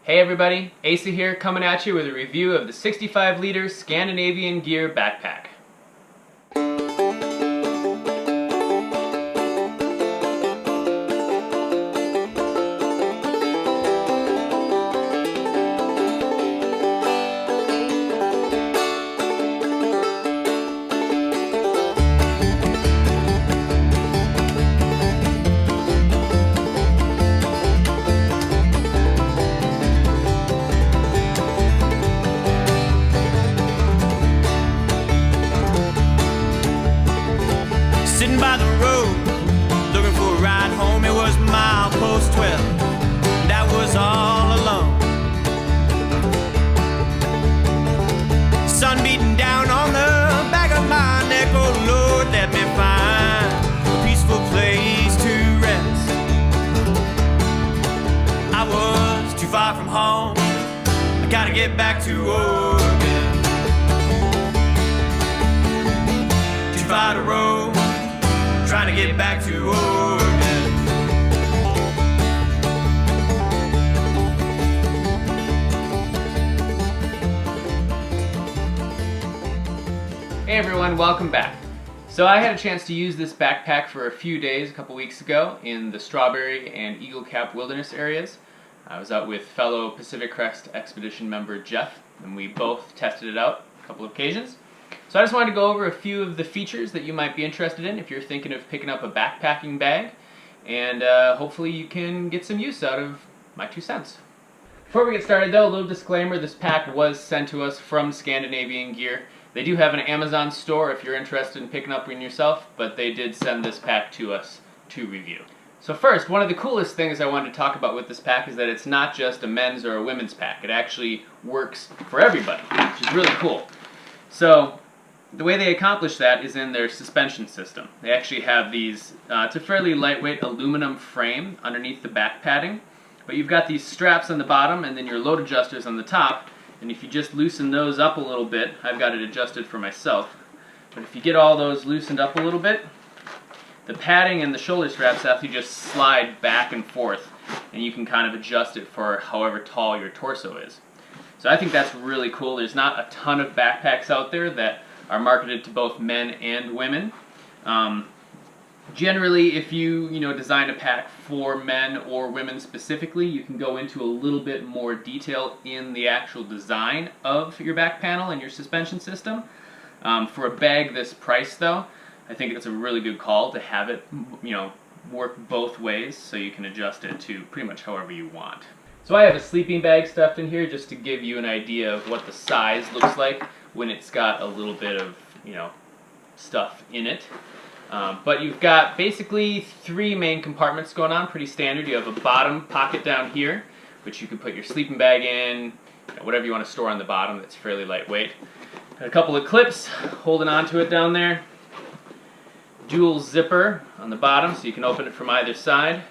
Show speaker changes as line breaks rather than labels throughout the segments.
Hey everybody, Asa here coming at you with a review of the 65-liter Scandinavian Gear backpack.
Sitting by the road, looking for a ride home. It was milepost 12, and I was all alone. Sun beating down on the back of my neck. Oh Lord, let me find a peaceful place to rest. I was too far from home, I gotta get back to Oregon. Too far to roam, trying to get back to Oregon.
Hey everyone, welcome back. So I had a chance to use this backpack for a few days a couple weeks ago in the Strawberry and Eagle Cap Wilderness areas. I was out with fellow Pacific Crest Expedition member Jeff, and we both tested it out a couple of occasions. So I just wanted to go over a few of the features that you might be interested in if you're thinking of picking up a backpacking bag, and hopefully you can get some use out of my 2 cents. Before we get started though, a little disclaimer, this pack was sent to us from Scandinavian Gear. They do have an Amazon store if you're interested in picking up one yourself, but they did send this pack to us to review. So first, one of the coolest things I wanted to talk about with this pack is that it's not just a men's or a women's pack. It actually works for everybody, which is really cool. So the way they accomplish that is in their suspension system. They actually have these, it's a fairly lightweight aluminum frame underneath the back padding, but you've got these straps on the bottom and then your load adjusters on the top, and if you just loosen those up a little bit, I've got it adjusted for myself, but if you get all those loosened up a little bit, the padding and the shoulder straps actually just slide back and forth, and you can kind of adjust it for however tall your torso is. So I think that's really cool. There's not a ton of backpacks out there that are marketed to both men and women. Generally, if you design a pack for men or women specifically, you can go into a little bit more detail in the actual design of your back panel and your suspension system. For a bag this price though, I think it's a really good call to have it work both ways, so you can adjust it to pretty much however you want. So I have a sleeping bag stuffed in here just to give you an idea of what the size looks like when it's got a little bit of, stuff in it. But you've got basically 3 main compartments going on, pretty standard. You have a bottom pocket down here, which you can put your sleeping bag in, whatever you want to store on the bottom that's fairly lightweight. Got a couple of clips holding onto it down there. Dual zipper on the bottom, so you can open it from either side.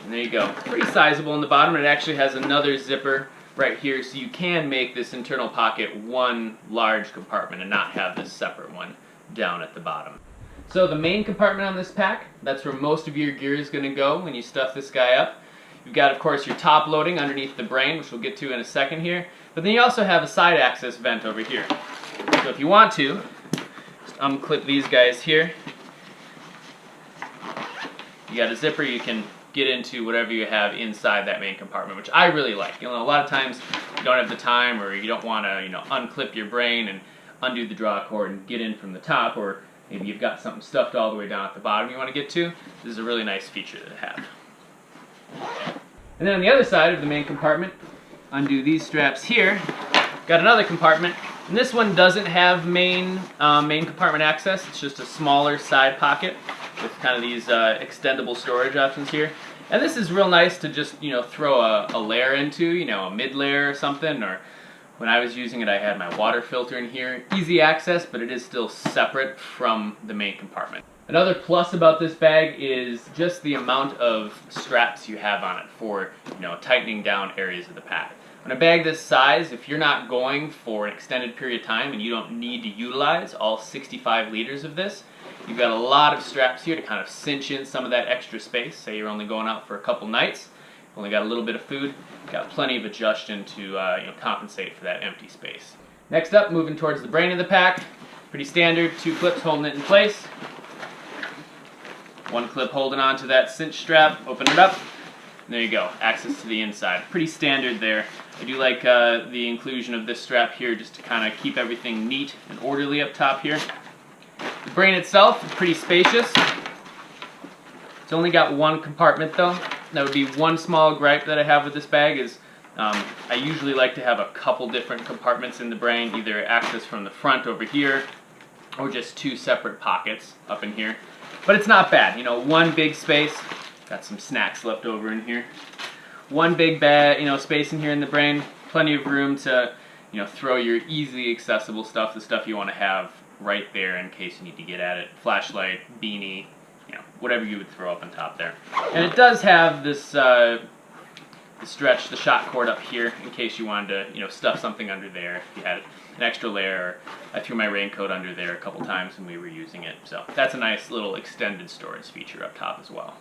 And there you go. Pretty sizable on the bottom. It actually has another zipper right here, so you can make this internal pocket one large compartment and not have this separate one down at the bottom. So the main compartment on this pack, that's where most of your gear is going to go when you stuff this guy up. You've got, of course, your top loading underneath the brain, which we'll get to in a second here, but then you also have a side access vent over here. So if you want to, just unclip these guys here. You got a zipper, you can get into whatever you have inside that main compartment, which I really like. A lot of times you don't have the time, or you don't want to, unclip your brain and undo the draw cord and get in from the top, or maybe you've got something stuffed all the way down at the bottom you want to get to. This is a really nice feature to have. And then on the other side of the main compartment, undo these straps here. Got another compartment, and this one doesn't have main compartment access. It's just a smaller side pocket with kind of these extendable storage options here. And this is real nice to just, throw a layer into, a mid layer or something, or when I was using it I had my water filter in here. Easy access, but it is still separate from the main compartment. Another plus about this bag is just the amount of straps you have on it for, tightening down areas of the pack. On a bag this size, if you're not going for an extended period of time and you don't need to utilize all 65 liters of this, you've got a lot of straps here to kind of cinch in some of that extra space. Say you're only going out for a couple nights, Only got a little bit of food, got plenty of adjustion to compensate for that empty space. Next up, moving towards the brain of the pack. Pretty standard, 2 clips holding it in place. 1 clip holding on to that cinch strap, open it up, and there you go, access to the inside. Pretty standard there. I do like the inclusion of this strap here just to kind of keep everything neat and orderly up top here. The brain itself is pretty spacious. It's only got 1 compartment though. That would be one small gripe that I have with this bag is I usually like to have a couple different compartments in the brain, either access from the front over here or just 2 separate pockets up in here. But it's not bad, you know, 1 big space. Got some snacks left over in here. 1 big bag, space in here in the brain. Plenty of room to, throw your easily accessible stuff, the stuff you want to have right there in case you need to get at it. Flashlight, beanie, whatever you would throw up on top there. And it does have this stretch, the shot cord up here in case you wanted to, stuff something under there if you had an extra layer. I threw my raincoat under there a couple times when we were using it. So that's a nice little extended storage feature up top as well.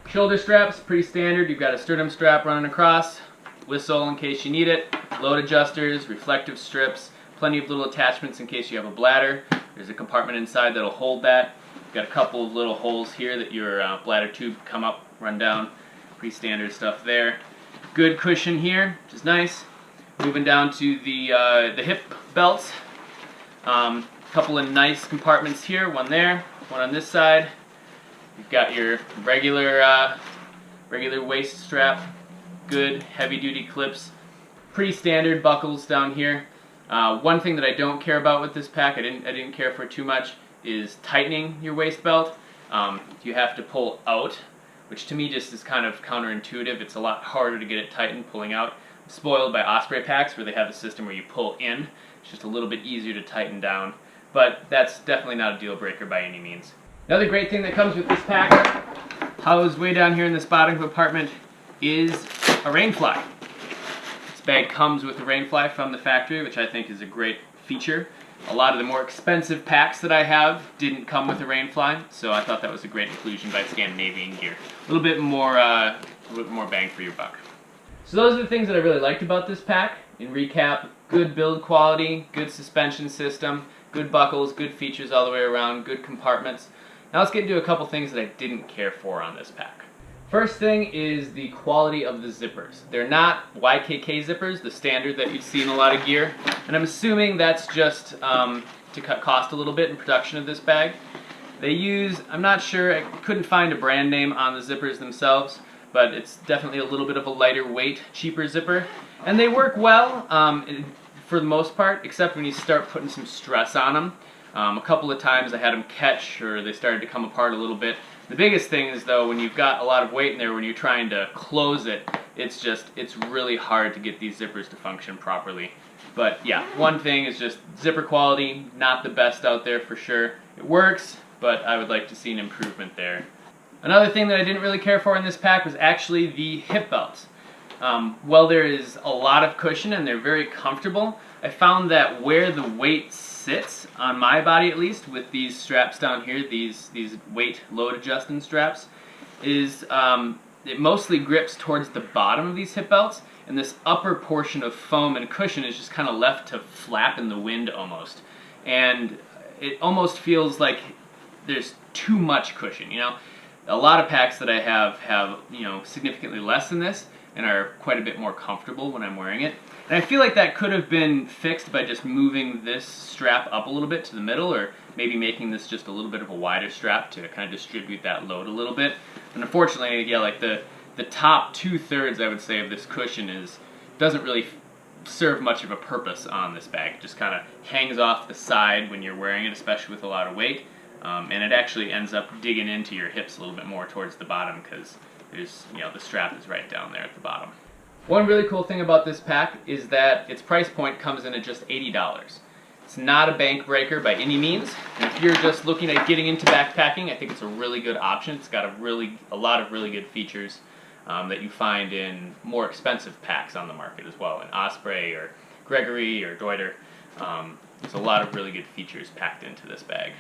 Shoulder straps, pretty standard. You've got a sternum strap running across, whistle in case you need it, load adjusters, reflective strips, plenty of little attachments in case you have a bladder. There's a compartment inside that'll hold that. You've got a couple of little holes here that your bladder tube come up, run down. Pretty standard stuff there. Good cushion here, which is nice. Moving down to the hip belts. Couple of nice compartments here, one there, one on this side. You've got your regular waist strap, good heavy-duty clips, pretty standard buckles down here. One thing that I don't care about with this pack, I didn't care for too much, is tightening your waist belt. You have to pull out, which to me just is kind of counterintuitive. It's a lot harder to get it tightened pulling out. I'm spoiled by Osprey packs where they have a system where you pull in. It's just a little bit easier to tighten down, but that's definitely not a deal breaker by any means. Another great thing that comes with this pack, housed way down here in this bottom compartment, is a rainfly. This bag comes with a rainfly from the factory, which I think is a great feature. A lot of the more expensive packs that I have didn't come with a rainfly, so I thought that was a great inclusion by Scandinavian Gear. A little bit more bang for your buck. So those are the things that I really liked about this pack. In recap, good build quality, good suspension system, good buckles, good features all the way around, good compartments. Now let's get into a couple things that I didn't care for on this pack. First thing is the quality of the zippers. They're not YKK zippers, the standard that you see in a lot of gear, and I'm assuming that's just to cut cost a little bit in production of this bag. They use, I'm not sure, I couldn't find a brand name on the zippers themselves, but it's definitely a little bit of a lighter weight, cheaper zipper, and they work well for the most part, except when you start putting some stress on them. A couple of times I had them catch, or they started to come apart a little bit. The biggest thing is though, when you've got a lot of weight in there, when you're trying to close it, it's really hard to get these zippers to function properly. But yeah, one thing is just zipper quality, not the best out there for sure. It works, but I would like to see an improvement there. Another thing that I didn't really care for in this pack was actually the hip belts. While there is a lot of cushion and they're very comfortable, I found that where the weight sits, on my body at least, with these straps down here, these weight load adjusting straps, is it mostly grips towards the bottom of these hip belts, and this upper portion of foam and cushion is just kind of left to flap in the wind almost. And it almost feels like there's too much cushion, A lot of packs that I have significantly less than this and are quite a bit more comfortable when I'm wearing it. And I feel like that could have been fixed by just moving this strap up a little bit to the middle, or maybe making this just a little bit of a wider strap to kind of distribute that load a little bit. And unfortunately, yeah, like the top 2/3, I would say, of this cushion doesn't really serve much of a purpose on this bag. It just kind of hangs off the side when you're wearing it, especially with a lot of weight. And it actually ends up digging into your hips a little bit more towards the bottom because there's, the strap is right down there at the bottom. One really cool thing about this pack is that its price point comes in at just $80. It's not a bank breaker by any means, and if you're just looking at getting into backpacking, I think it's a really good option. It's got a lot of really good features that you find in more expensive packs on the market as well, in Osprey or Gregory or Deuter. There's a lot of really good features packed into this bag.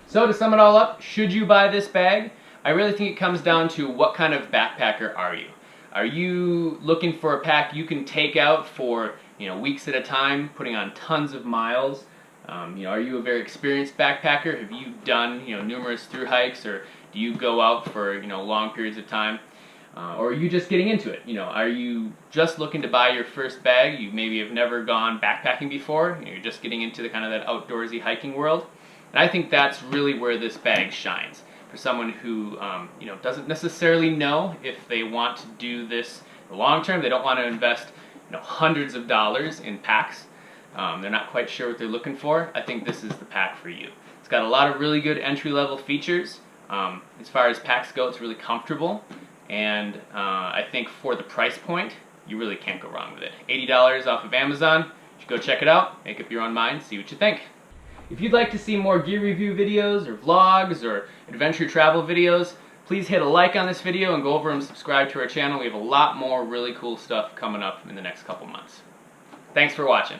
So to sum it all up, should you buy this bag? I really think it comes down to what kind of backpacker are you. Are you looking for a pack you can take out for weeks at a time, putting on tons of miles? Are you a very experienced backpacker? Have you done numerous through hikes, or do you go out for long periods of time? Or are you just getting into it? Are you just looking to buy your first bag? You maybe have never gone backpacking before. You're just getting into the kind of that outdoorsy hiking world. And I think that's really where this bag shines. For someone who doesn't necessarily know if they want to do this long term, they don't want to invest hundreds of dollars in packs. They're not quite sure what they're looking for. I think this is the pack for you. It's got a lot of really good entry-level features. As far as packs go, it's really comfortable. And I think for the price point, you really can't go wrong with it. $80 off of Amazon. You should go check it out, make up your own mind, see what you think. If you'd like to see more gear review videos, or vlogs, or adventure travel videos, please hit a like on this video and go over and subscribe to our channel. We have a lot more really cool stuff coming up in the next couple months. Thanks for watching.